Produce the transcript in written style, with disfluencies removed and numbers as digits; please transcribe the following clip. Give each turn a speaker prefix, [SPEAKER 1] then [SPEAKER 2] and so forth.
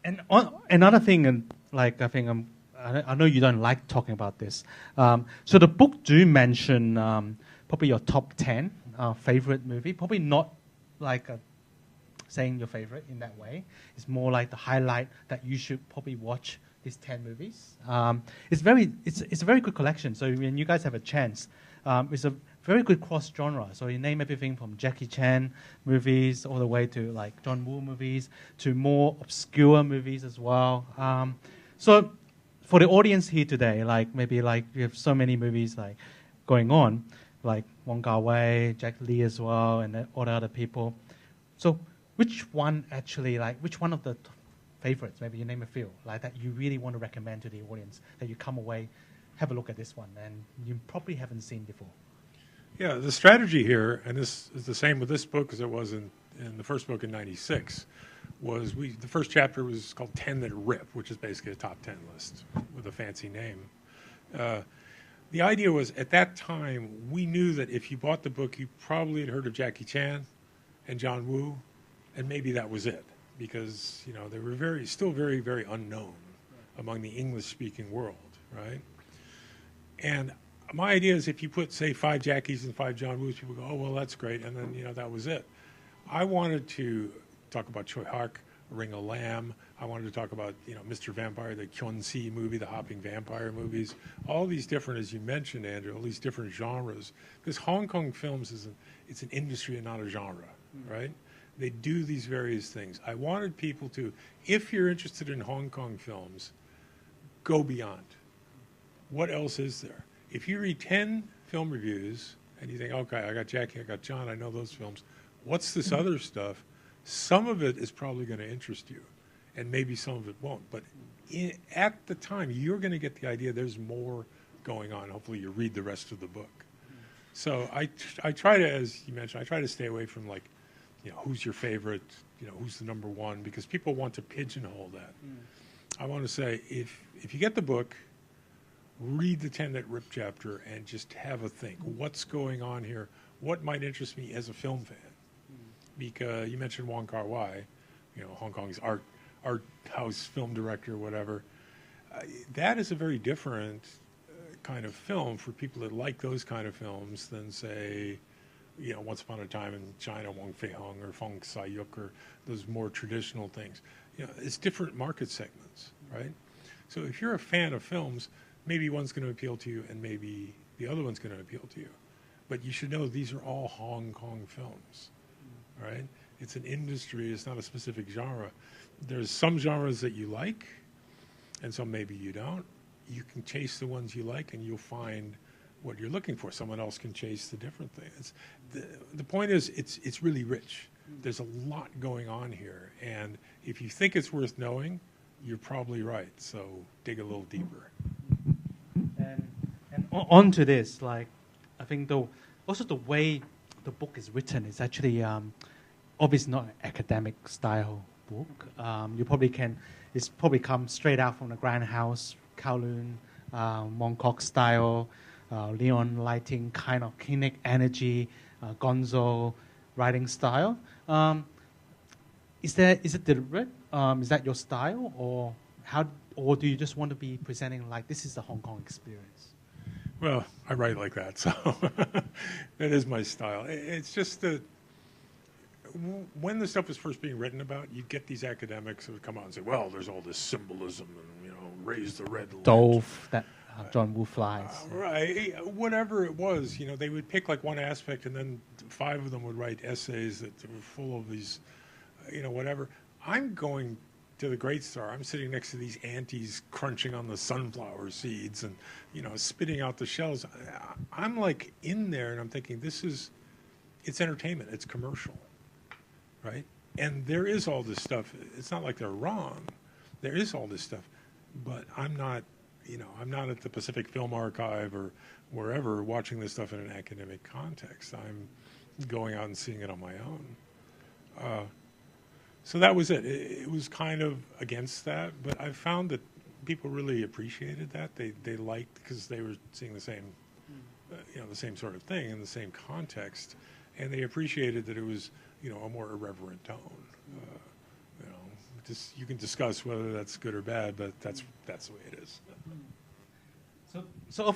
[SPEAKER 1] And another thing, and like I think I know you don't like talking about this. So the book do mention probably your top 10 favorite movie. Probably not like saying your favorite in that way. It's more like the highlight that you should probably watch these 10 movies. It's a very good collection. So when you guys have a chance, it's a very good cross genre. So you name everything from Jackie Chan movies all the way to like John Woo movies to more obscure movies as well. So for the audience here today, like maybe like we have so many movies like going on, like Wong Kar-wai, Jack Lee as well, and all the other people. So which one of the favorites, maybe you name a few, like that you really want to recommend to the audience, that you come away, have a look at this one, and you probably haven't seen before?
[SPEAKER 2] Yeah, the strategy here, and this is the same with this book as it was in the first book in '96, was the first chapter was called 10 That Rip, which is basically a top 10 list with a fancy name. The idea was, at that time, we knew that if you bought the book, you probably had heard of Jackie Chan and John Woo, and maybe that was it, because they were still very, very unknown among the English-speaking world, right? And my idea is, if you put, say, 5 Jackies and 5 John Woos, people go, oh, well, that's great, and then that was it. I wanted to talk about Tsui Hark, Ring of Lamb. I wanted to talk about Mr. Vampire, the Kyun-si movie, the hopping vampire movies, all these different, as you mentioned, Andrew, all these different genres. Because Hong Kong films it's an industry and not a genre, right? They do these various things. I wanted people to, if you're interested in Hong Kong films, go beyond. What else is there? If you read 10 film reviews and you think, okay, I got Jackie, I got John, I know those films, what's this other stuff? Some of it is probably going to interest you, and maybe some of it won't. But at the time, you're going to get the idea there's more going on. Hopefully you read the rest of the book. So I try to, as you mentioned, I try to stay away from like, who's your favorite, who's the number one, because people want to pigeonhole that. I want to say, if you get the book, read the 10 That Rip chapter and just have a think. What's going on here? What might interest me as a film fan? Because you mentioned Wong Kar-wai, Hong Kong's art house film director, whatever. That is a very different kind of film for people that like those kind of films than, say, Once Upon a Time in China, Wong Fei-hung or Fong Sai-yuk, or those more traditional things. It's different market segments, right? So if you're a fan of films, maybe one's going to appeal to you and maybe the other one's going to appeal to you. But you should know these are all Hong Kong films. Right? It's an industry. It's not a specific genre. There's some genres that you like, and some maybe you don't. You can chase the ones you like, and you'll find what you're looking for. Someone else can chase the different things. The point is, it's really rich. There's a lot going on here, and if you think it's worth knowing, you're probably right. So dig a little deeper.
[SPEAKER 1] And on to this, like I think also the way the book is written is actually obviously not an academic style book. It's probably come straight out from the Grand House, Kowloon, Mongkok style, neon lighting, kind of kinetic energy, gonzo writing style. Is it deliberate? Is that your style, or do you just want to be presenting like this is the Hong Kong experience?
[SPEAKER 2] Well, I write like that, so that is my style. It's just that when the stuff is first being written about, you get these academics who would come out and say, well, there's all this symbolism and, raise the red light.
[SPEAKER 1] Dove, that John Woo flies.
[SPEAKER 2] Right. Whatever it was, they would pick like one aspect and then 5 of them would write essays that were full of these, whatever. I'm going to the Great Star. I'm sitting next to these aunties crunching on the sunflower seeds and, spitting out the shells. I'm like in there and I'm thinking, it's entertainment. It's commercial, right? And there is all this stuff. It's not like they're wrong. There is all this stuff, but I'm not at the Pacific Film Archive or wherever watching this stuff in an academic context. I'm going out and seeing it on my own. So that was it. It was kind of against that, but I found that people really appreciated that. They liked, because they were seeing the same, the same sort of thing in the same context, and they appreciated that it was, a more irreverent tone. you can discuss whether that's good or bad, but that's the way it is.
[SPEAKER 1] So often